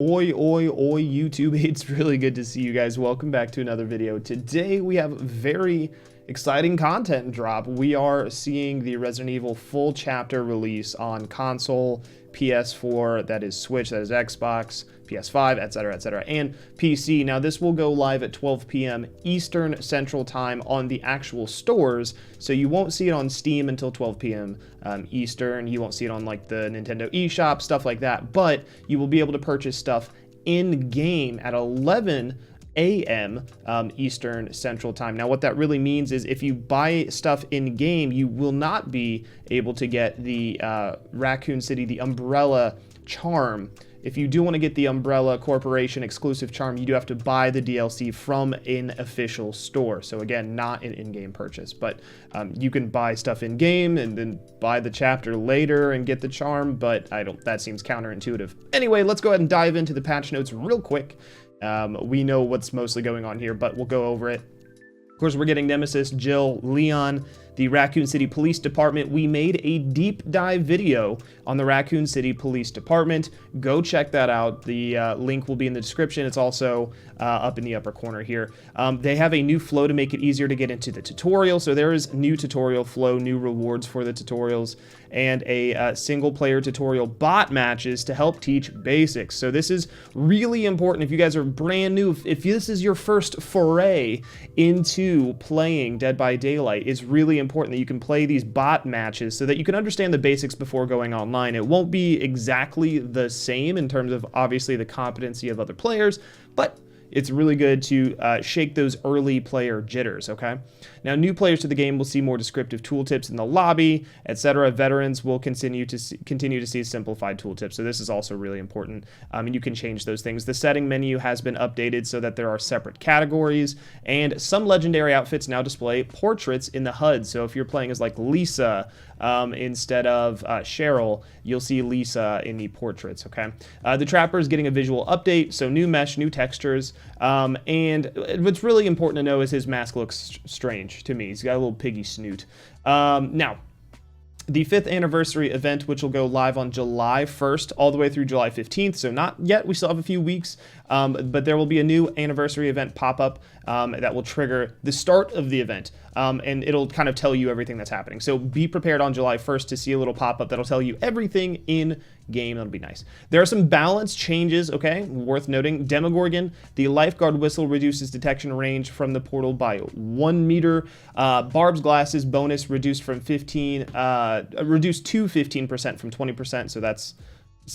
Oi, oi, oi, YouTube. It's really good to see you guys. Welcome back to another video. Today we have very exciting content drop. We are seeing the Resident Evil full chapter release on console, PS4, that is Switch, that is Xbox, PS5, etc., and PC. Now this will go live at 12 p.m. Eastern Central Time on the actual stores, so you won't see it on Steam until 12 p.m. Eastern. You won't see it on like the Nintendo eShop, stuff like that, but you will be able to purchase stuff in-game at 11 a.m. Eastern Central Time. Now what that really means is if you buy stuff in game, you will not be able to get the Raccoon City, the Umbrella charm. If you do want to get the Umbrella Corporation exclusive charm, you do have to buy the DLC from an official store. So again, not an in-game purchase, but you can buy stuff in-game and then buy the chapter later and get the charm, but that seems counterintuitive. Anyway, let's go ahead and dive into the patch notes real quick. We know what's mostly going on here, but we'll go over it. Of course, we're getting Nemesis, Jill, Leon, the Raccoon City Police Department. We made a deep dive video on the Raccoon City Police Department. Go check that out. The link will be in the description. It's also up in the upper corner here. They have a new flow to make it easier to get into the tutorial. So there is new tutorial flow, new rewards for the tutorials, and a single player tutorial bot matches to help teach basics. So this is really important if you guys are brand new. If this is your first foray into playing Dead by Daylight, it's really important that you can play these bot matches so that you can understand the basics before going online. It won't be exactly the same in terms of obviously the competency of other players, but it's really good to shake those early player jitters, okay? Now, new players to the game will see more descriptive tooltips in the lobby, etc. Veterans will continue to see simplified tooltips, so this is also really important, and you can change those things. The setting menu has been updated so that there are separate categories, and some legendary outfits now display portraits in the HUD, so if you're playing as like Lisa instead of Cheryl, you'll see Lisa in the portraits, okay? The Trapper is getting a visual update, so new mesh, new textures, and what's really important to know is his mask looks strange to me. He's got a little piggy snoot. Now, the 5th anniversary event, which will go live on July 1st all the way through July 15th, so not yet, we still have a few weeks, but there will be a new anniversary event pop up that will trigger the start of the event, and it'll kind of tell you everything that's happening. So be prepared on July 1st to see a little pop-up that'll tell you everything in game. That'll be nice. There are some balance changes, okay, worth noting. Demogorgon, the lifeguard whistle reduces detection range from the portal by 1 meter. Barb's glasses bonus reduced to 15% from 20%, so that's,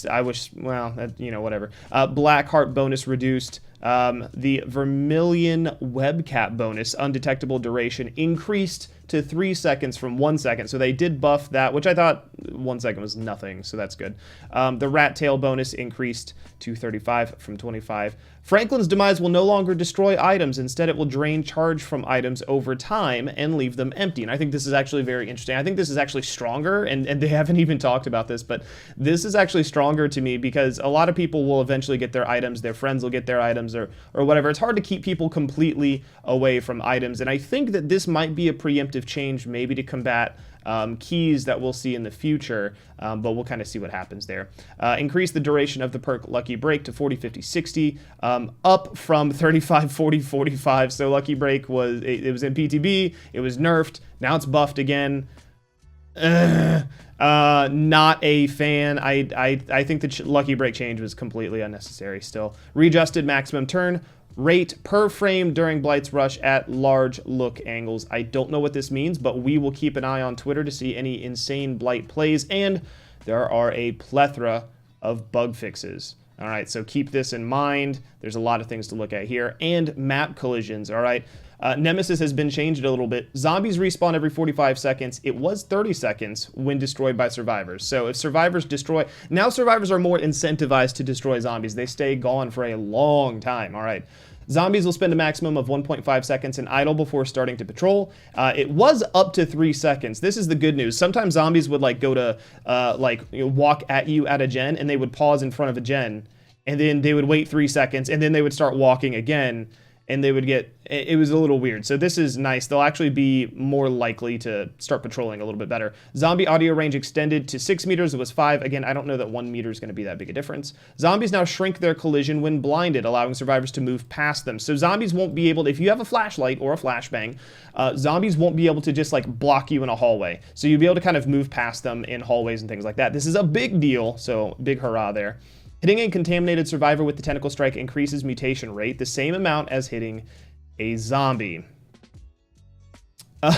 I wish, well, you know, whatever. Black heart bonus reduced. The Vermilion webcap bonus, undetectable duration, increased to 3 seconds from 1 second. So they did buff that, which I thought 1 second was nothing, so that's good. The rat tail bonus increased to 35 from 25. Franklin's demise will no longer destroy items. Instead, it will drain charge from items over time and leave them empty. And I think this is actually very interesting. I think this is actually stronger, and they haven't even talked about this, but this is actually stronger to me because a lot of people will eventually get their items, their friends will get their items, or whatever. It's hard to keep people completely away from items, and I think that this might be a preemptive change maybe to combat keys that we'll see in the future, but we'll kind of see what happens there. Increase the duration of the perk Lucky Break to 40, 50, 60, up from 35, 40, 45. So Lucky Break was in PTB, it was nerfed, now it's buffed again. Not a fan. I think the Lucky Break change was completely unnecessary still. Readjusted maximum turn rate per frame during Blight's rush at large look angles. I don't know what this means, but we will keep an eye on Twitter to see any insane Blight plays, and there are a plethora of bug fixes. All right, so keep this in mind. There's a lot of things to look at here, and map collisions, all right? Nemesis has been changed a little bit. Zombies respawn every 45 seconds. It was 30 seconds when destroyed by survivors. So if survivors destroy... Now survivors are more incentivized to destroy zombies. They stay gone for a long time, all right? Zombies will spend a maximum of 1.5 seconds in idle before starting to patrol. It was up to 3 seconds. This is the good news. Sometimes zombies would like go to walk at you at a gen, and they would pause in front of a gen, and then they would wait 3 seconds, and then they would start walking again. and they would get, it was a little weird. So this is nice. They'll actually be more likely to start patrolling a little bit better. Zombie audio range extended to 6 meters. It was 5. Again, I don't know that 1 meter is going to be that big a difference. Zombies now shrink their collision when blinded, allowing survivors to move past them. So zombies won't be able to, if you have a flashlight or a flashbang, zombies won't be able to just like block you in a hallway. So you'll be able to kind of move past them in hallways and things like that. This is a big deal, so big hurrah there. Hitting a contaminated survivor with the tentacle strike increases mutation rate the same amount as hitting a zombie. This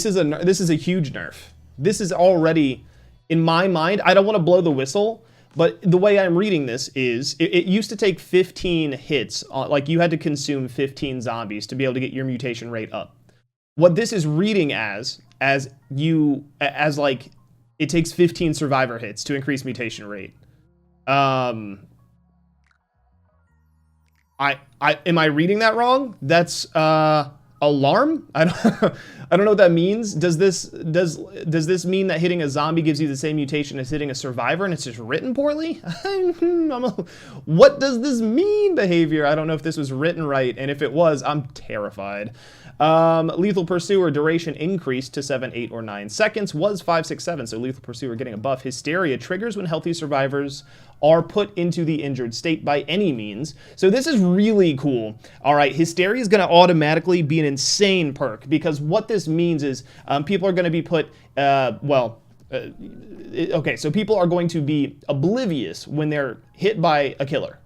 is a huge nerf. This is already, in my mind, I don't want to blow the whistle, but the way I'm reading this is it used to take 15 hits, like you had to consume 15 zombies to be able to get your mutation rate up. What this is reading as like it takes 15 survivor hits to increase mutation rate. Am I reading that wrong? That's alarm? I don't know what that means. Does this mean that hitting a zombie gives you the same mutation as hitting a survivor and it's just written poorly? What does this mean, behavior? I don't know if this was written right, and if it was, I'm terrified. Lethal Pursuer duration increased to 7, 8, or 9 seconds, was 5, 6, 7, so Lethal Pursuer getting a buff. Hysteria triggers when healthy survivors are put into the injured state by any means. So this is really cool. All right, Hysteria is going to automatically be an insane perk, because what this means is people are going to be put, okay, so people are going to be oblivious when they're hit by a killer.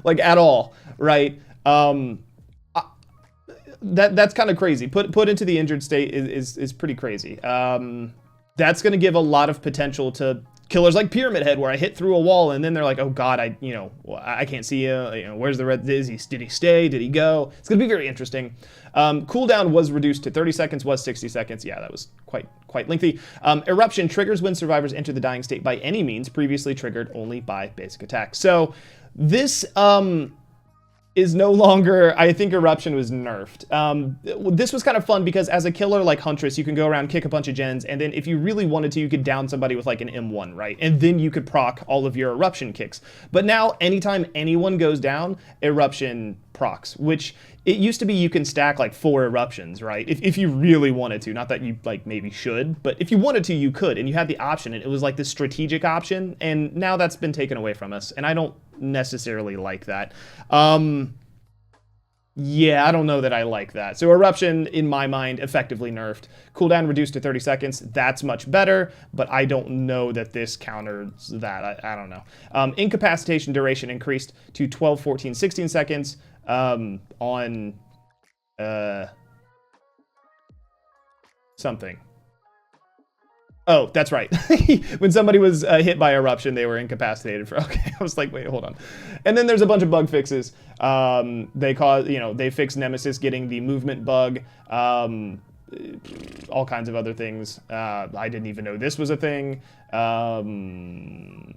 Like, at all, right? That's kind of crazy. Put into the injured state is pretty crazy. That's going to give a lot of potential to killers like Pyramid Head, where I hit through a wall and then they're like, oh god, I can't see you. Where's the red? Did he stay? Did he go? It's going to be very interesting. Cooldown was reduced to 30 seconds, was 60 seconds. Yeah, that was quite lengthy. Eruption triggers when survivors enter the dying state by any means previously triggered only by basic attack. So this is no longer, I think Eruption was nerfed. This was kind of fun because as a killer like Huntress, you can go around, kick a bunch of gens, and then if you really wanted to, you could down somebody with like an M1, right? And then you could proc all of your Eruption kicks. But now, anytime anyone goes down, Eruption procs, which it used to be you can stack like 4 Eruptions, right? If you really wanted to, not that you like maybe should, but if you wanted to, you could, and you had the option, and it was like this strategic option, and now that's been taken away from us, and I don't necessarily like that. Yeah, I don't know that I like that. So Eruption, in my mind, effectively nerfed. Cooldown reduced to 30 seconds. That's much better, but I don't know that this counters that. I don't know. Incapacitation duration increased to 12, 14, 16 seconds on something. Oh, that's right. When somebody was hit by Eruption, they were incapacitated for, okay, I was like, wait, hold on. And then there's a bunch of bug fixes. They fixed Nemesis getting the movement bug, all kinds of other things. I didn't even know this was a thing.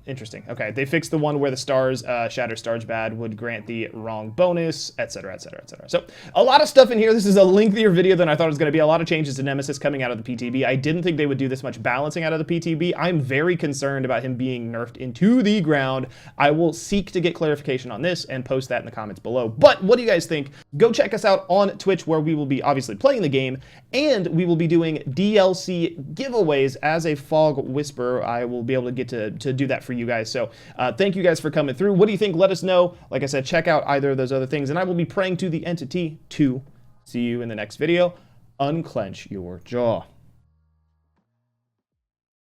Interesting. Okay, they fixed the one where the stars, Shatter Stars Bad, would grant the wrong bonus, etc., etc., etc. So, a lot of stuff in here. This is a lengthier video than I thought it was going to be. A lot of changes to Nemesis coming out of the PTB. I didn't think they would do this much balancing out of the PTB. I'm very concerned about him being nerfed into the ground. I will seek to get clarification on this and post that in the comments below. But what do you guys think? Go check us out on Twitch, where we will be obviously playing the game, and we will be doing DLC giveaways as a Fog Whisperer. I will be able to get to do that for you guys. So thank you guys for coming through. What do you think? Let us know. Like I said, check out either of those other things, and I will be praying to the entity to see you in the next video. Unclench your jaw.